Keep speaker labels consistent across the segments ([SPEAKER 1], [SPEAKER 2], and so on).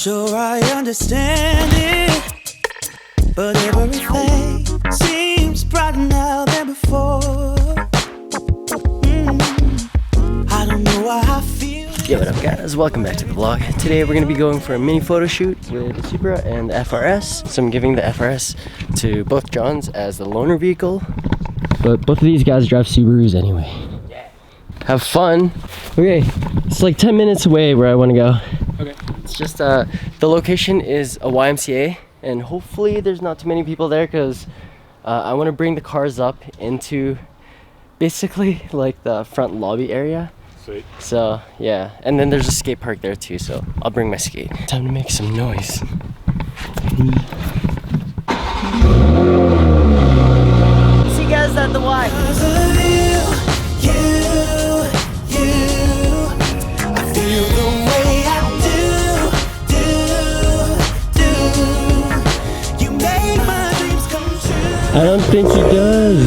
[SPEAKER 1] sure I understand it, but everything seems brighter now than before. I don't know why I feel.
[SPEAKER 2] Yo, what up guys, welcome back to the vlog. Today we're going to be going for a mini photo shoot with the Supra and the FRS. So I'm giving the FRS to both Johns as the loaner vehicle. But both of these guys drive Subarus anyway. Yeah. Have fun. Okay, it's like 10 minutes away where I want to go. Okay. It's just, the location is a YMCA and hopefully there's not too many people there because I want to bring the cars up into basically like the front lobby area. Sweet. So yeah, and then there's a skate park there too, so I'll bring my skate. Time to make some noise. See you guys at the Y. I don't think he does.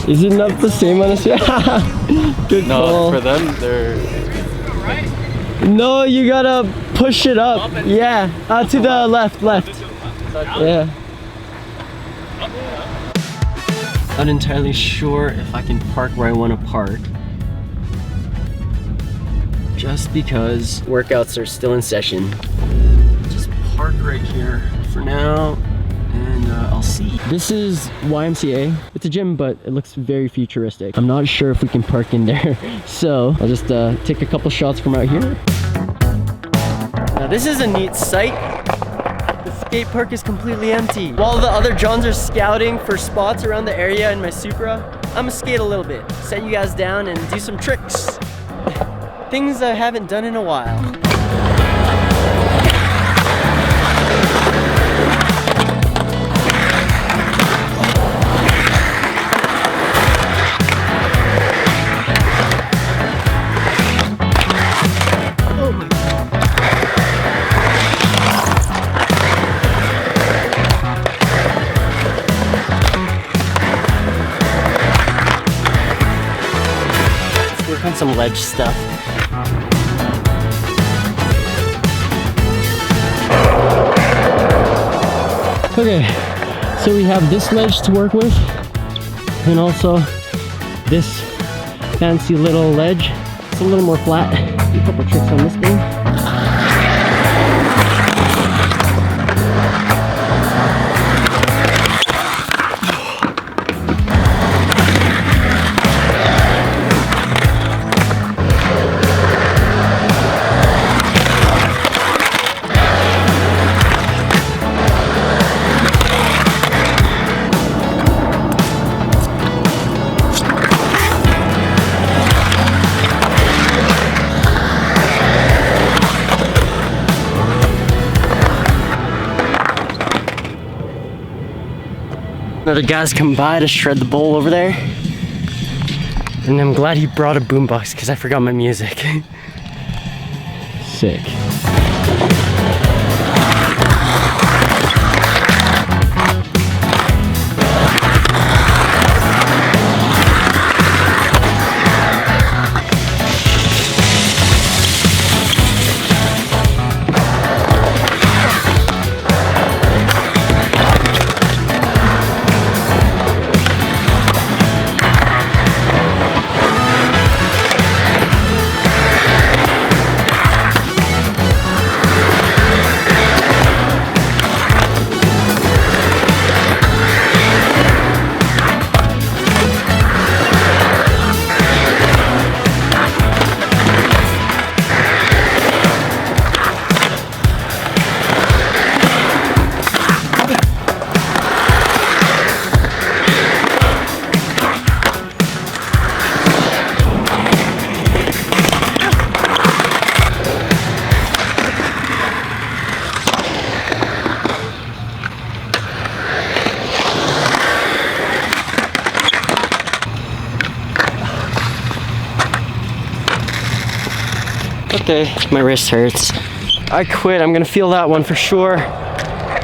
[SPEAKER 2] Is it not the same on a Good call.
[SPEAKER 3] No, for them, they're...
[SPEAKER 2] No, you gotta push it up. Yeah, to the left. Yeah. Not entirely sure if I can park where I want to park. Just because workouts are still in session. Just park right here for now. And I'll see. This is YMCA. It's a gym, but it looks very futuristic. I'm not sure if we can park in there. So I'll just take a couple shots from out here. Now this is a neat sight. The skate park is completely empty. While the other Johns are scouting for spots around the area in my Supra, I'm gonna skate a little bit. Set you guys down and do some tricks. Things I haven't done in a while. Some ledge stuff. Okay, so we have this ledge to work with and also this fancy little ledge. It's a little more flat. Do a couple tricks on this thing. Another guy's come by to shred the bowl over there. And I'm glad he brought a boombox because I forgot my music. Sick. Okay, my wrist hurts. I quit. I'm gonna feel that one for sure.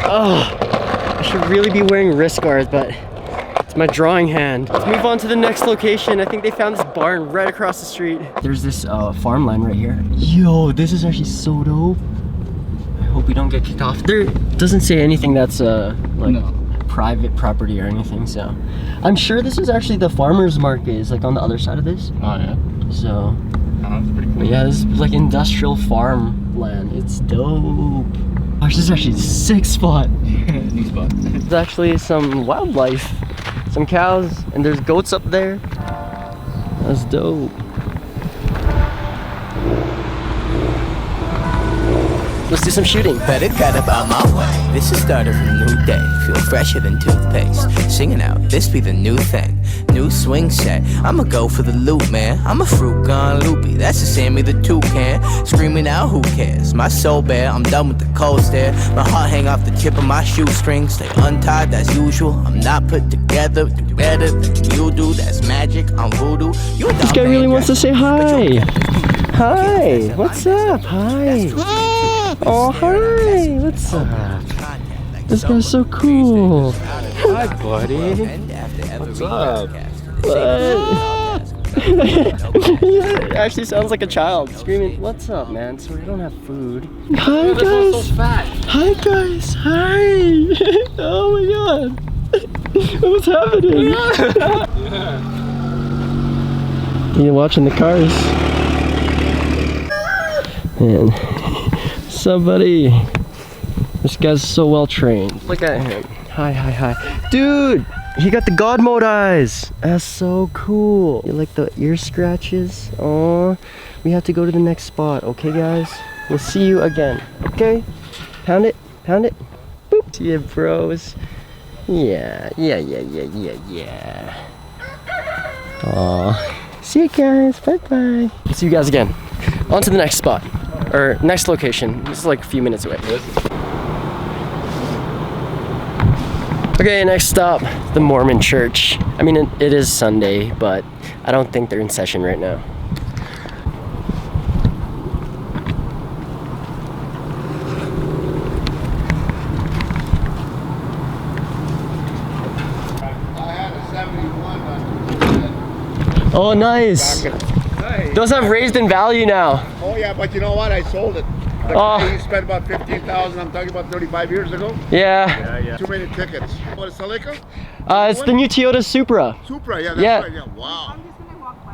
[SPEAKER 2] Oh, I should really be wearing wrist guards, but It's my drawing hand. Let's move on to the next location. I think they found this barn right across the street. There's this farmland right here. Yo, this is actually so dope. I hope we don't get kicked off. There doesn't say anything that's like private property or anything, so I'm sure this is actually the farmer's market is like on the other side of this.
[SPEAKER 3] Oh yeah.
[SPEAKER 2] So
[SPEAKER 3] That's pretty cool.
[SPEAKER 2] but yeah, this is like industrial farmland. It's dope. Gosh, this is actually a sick spot.
[SPEAKER 3] New spot.
[SPEAKER 2] There's actually some wildlife, some cows, and there's goats up there. That's dope. Let's do some shooting.
[SPEAKER 1] Better get about my way. This is start of a new day. Feel fresher than toothpaste. Singing out, this be the new thing. New swing set. I'ma go for the loot, man. I'm a fruit gone loopy. That's the Sammy the toucan. Screaming out, who cares? My soul bare. I'm done with the cold stare. My heart hang off the tip of my shoestring. Stay untied as usual. I'm not put together. Do better than you do. That's magic. I'm voodoo. You a
[SPEAKER 2] This guy really wants to say hi. Hi. What's up? Hi. Oh, hi. What's up? This guy's so cool.
[SPEAKER 3] Hi, buddy. What's up?
[SPEAKER 2] He actually sounds like a child screaming, "What's up, man? So we don't have food." Hi, guys. Hi, guys. Hi. Oh my god. What's happening? You're watching the cars. Man. Somebody. This guy's so well trained. Look at him. Hi, hi, hi. Dude! He got the God mode eyes. That's so cool. You like the ear scratches? Oh, we have to go to the next spot. Okay, guys? We'll see you again. Okay? Pound it. Pound it. Boop. See ya, bros. Yeah. Aw. See you guys. Bye-bye. See you guys again. On to the next spot. Or next location. This is like a few minutes away. Okay, next stop, the Mormon church. I mean, it is Sunday, but I don't think they're in session right now.
[SPEAKER 4] I had a 71 on.
[SPEAKER 2] Oh, nice. Those have raised in value now.
[SPEAKER 4] Oh yeah, but you know what? I sold it. The guy, he spent about 15,000. I'm talking about 35 years ago.
[SPEAKER 2] Yeah.
[SPEAKER 4] Too many tickets. What is Salika?
[SPEAKER 2] It's the new Toyota Supra.
[SPEAKER 4] Supra, yeah, that's
[SPEAKER 2] Yeah.
[SPEAKER 4] right. Yeah, wow.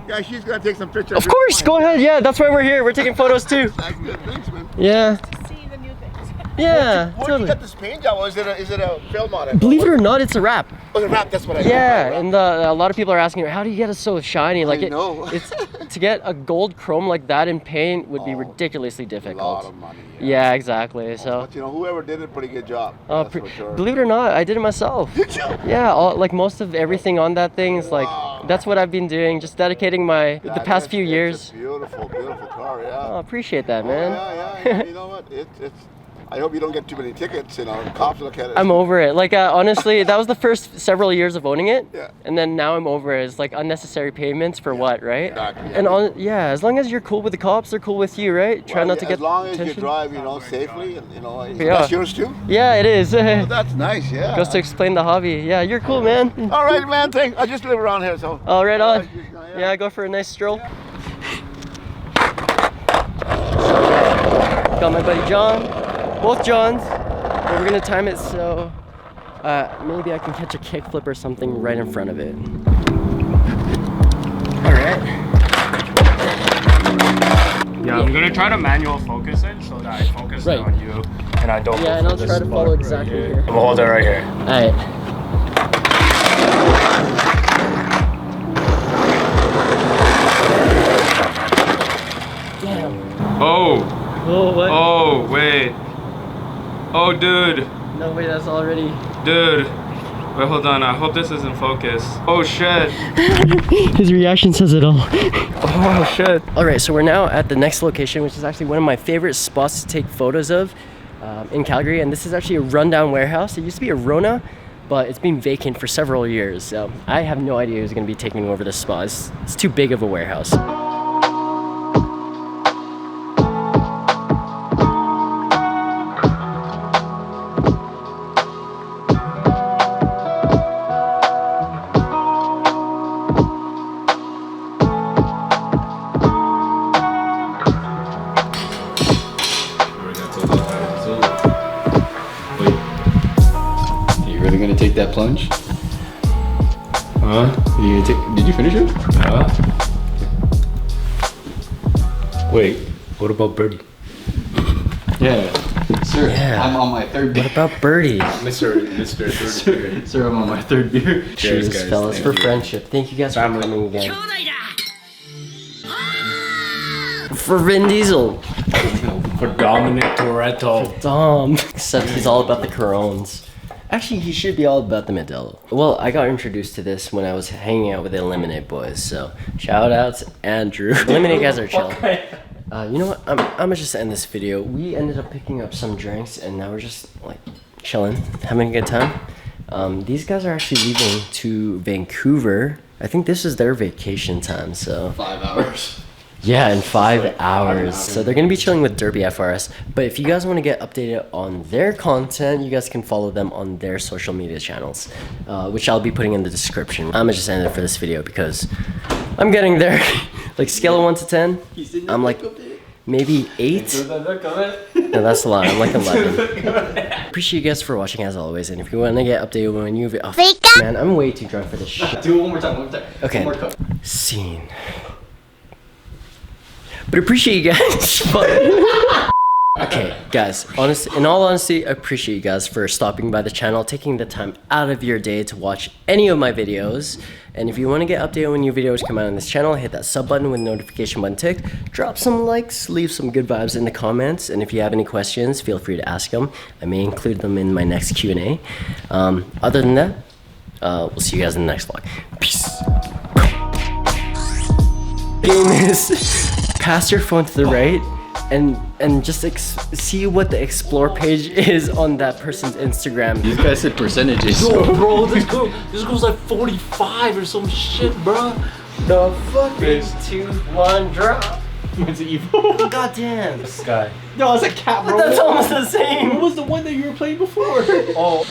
[SPEAKER 4] Yeah, she's gonna take some pictures.
[SPEAKER 2] Of course, go ahead. Yeah, that's why we're here. We're taking photos too.
[SPEAKER 4] That's good. Thanks, man.
[SPEAKER 2] Yeah.
[SPEAKER 5] See the new things.
[SPEAKER 2] Yeah,
[SPEAKER 4] Where did you
[SPEAKER 2] totally.
[SPEAKER 4] get this paint job? Is it a film on it?
[SPEAKER 2] Believe it or not, it's a wrap.
[SPEAKER 4] Oh, the wrap. That's what I.
[SPEAKER 2] Yeah, and a lot of people are asking, how do you get it so shiny? Like
[SPEAKER 4] I know.
[SPEAKER 2] it's to get a gold chrome like that in paint would be ridiculously
[SPEAKER 4] A
[SPEAKER 2] difficult.
[SPEAKER 4] lot of money.
[SPEAKER 2] Yeah, exactly. So,
[SPEAKER 4] But you know, whoever did it, pretty good job. That's for sure.
[SPEAKER 2] believe it or not, I did it myself.
[SPEAKER 4] Did you?
[SPEAKER 2] Yeah, like most of everything on that thing is like that's what I've been doing, just dedicating the
[SPEAKER 4] That
[SPEAKER 2] past
[SPEAKER 4] is-
[SPEAKER 2] few
[SPEAKER 4] it's
[SPEAKER 2] years.
[SPEAKER 4] a beautiful, beautiful car. Yeah.
[SPEAKER 2] Oh, appreciate that,
[SPEAKER 4] Oh,
[SPEAKER 2] man.
[SPEAKER 4] yeah. You know what? It's. I hope you don't get too many tickets. You know, cops look at it.
[SPEAKER 2] I'm over it. Like honestly, that was the first several years of owning it.
[SPEAKER 4] Yeah.
[SPEAKER 2] And then now I'm over it. It's like unnecessary payments for what, right?
[SPEAKER 4] Exactly,
[SPEAKER 2] And as long as you're cool with the cops, they're cool with you, right? Try
[SPEAKER 4] Well,
[SPEAKER 2] not to
[SPEAKER 4] yeah,
[SPEAKER 2] get
[SPEAKER 4] as long as
[SPEAKER 2] attention.
[SPEAKER 4] you drive, you know, safely, and you know,
[SPEAKER 2] Yeah.
[SPEAKER 4] that's yours too.
[SPEAKER 2] Yeah, it is.
[SPEAKER 4] Oh, that's nice. Yeah.
[SPEAKER 2] Goes to explain the hobby. Yeah, you're cool, man.
[SPEAKER 4] All right, man. Thanks. I just live around here, so.
[SPEAKER 2] Oh, right on.
[SPEAKER 4] Yeah.
[SPEAKER 2] Yeah, go for a nice stroll. Got my buddy John, both Johns. But we're gonna time it so maybe I can catch a kickflip or something right in front of it. All right.
[SPEAKER 3] Yeah, I'm gonna try to manual focus it so that I focus
[SPEAKER 2] Right.
[SPEAKER 3] it on you and I don't.
[SPEAKER 2] Yeah,
[SPEAKER 3] go
[SPEAKER 2] and
[SPEAKER 3] for
[SPEAKER 2] I'll
[SPEAKER 3] this
[SPEAKER 2] try to
[SPEAKER 3] spot
[SPEAKER 2] follow
[SPEAKER 3] right
[SPEAKER 2] exactly
[SPEAKER 3] here.
[SPEAKER 2] here.
[SPEAKER 3] I'm gonna hold it right here.
[SPEAKER 2] All right. Damn.
[SPEAKER 3] Oh.
[SPEAKER 2] Oh, what?
[SPEAKER 3] Oh wait. Oh dude.
[SPEAKER 2] No, wait, that's already.
[SPEAKER 3] Dude. Wait, hold on. I hope this is in focus. Oh shit.
[SPEAKER 2] His reaction says it all.
[SPEAKER 3] Oh shit.
[SPEAKER 2] All right, so we're now at the next location, which is actually one of my favorite spots to take photos of in Calgary. And this is actually a rundown warehouse. It used to be a Rona, but it's been vacant for several years. So I have no idea who's gonna be taking over this spot. It's too big of a warehouse.
[SPEAKER 5] You're gonna take that plunge?
[SPEAKER 3] Huh?
[SPEAKER 5] You gonna take? Did you finish it?
[SPEAKER 3] Wait, what about Birdy?
[SPEAKER 5] Yeah. Sir,
[SPEAKER 2] Yeah.
[SPEAKER 5] I'm on my third beer.
[SPEAKER 2] What about Birdy?
[SPEAKER 3] Mr.
[SPEAKER 5] Sir, I'm on my third beer.
[SPEAKER 2] Cheers,
[SPEAKER 3] guys.
[SPEAKER 2] fellas,
[SPEAKER 3] Thank
[SPEAKER 2] for
[SPEAKER 3] you.
[SPEAKER 2] friendship. Thank you guys for coming again. For Vin Diesel.
[SPEAKER 3] For Dominic Toretto.
[SPEAKER 2] Dom. Except he's all about the Corones. Actually, he should be all about the Modelo. Well, I got introduced to this when I was hanging out with the Eliminate boys, so shout out to Andrew. Eliminate guys are chill. You know what? I'm gonna just end this video. We ended up picking up some drinks, and now we're just like chilling, having a good time. These guys are actually leaving to Vancouver. I think this is their vacation time, so
[SPEAKER 5] 5 hours.
[SPEAKER 2] yeah, in 5 hours. So they're gonna be chilling with Derby FRS. But if you guys want to get updated on their content, you guys can follow them on their social media channels, which I'll be putting in the description. I'm gonna just end it for this video because I'm getting there. Like scale of 1 to 10, I'm like maybe 8. No, that's a lot. I'm like 11. Appreciate you guys for watching as always. And if you want to get updated when you man, I'm way too drunk for this shit.
[SPEAKER 5] Do it one more time.
[SPEAKER 2] Okay.
[SPEAKER 5] One more cup.
[SPEAKER 2] Scene. But appreciate you guys. Okay, guys, in all honesty, I appreciate you guys for stopping by the channel, taking the time out of your day to watch any of my videos. And if you want to get updated when new videos come out on this channel, hit that sub button with notification button ticked. Drop some likes, leave some good vibes in the comments. And if you have any questions, feel free to ask them. I may include them in my next Q&A. Other than that, we'll see you guys in the next vlog. Peace. Game is pass your phone to the right and just see what the explore page is on that person's Instagram.
[SPEAKER 5] These guys said percentages.
[SPEAKER 6] Yo, bro, this goes like 45 or some shit, bro.
[SPEAKER 2] The fuck? 3, 2, 1, drop.
[SPEAKER 6] It's evil.
[SPEAKER 2] Goddamn.
[SPEAKER 6] This guy.
[SPEAKER 5] No, it's a cat, bro.
[SPEAKER 2] That's almost the same.
[SPEAKER 6] What was the one that you were playing before?
[SPEAKER 2] Oh.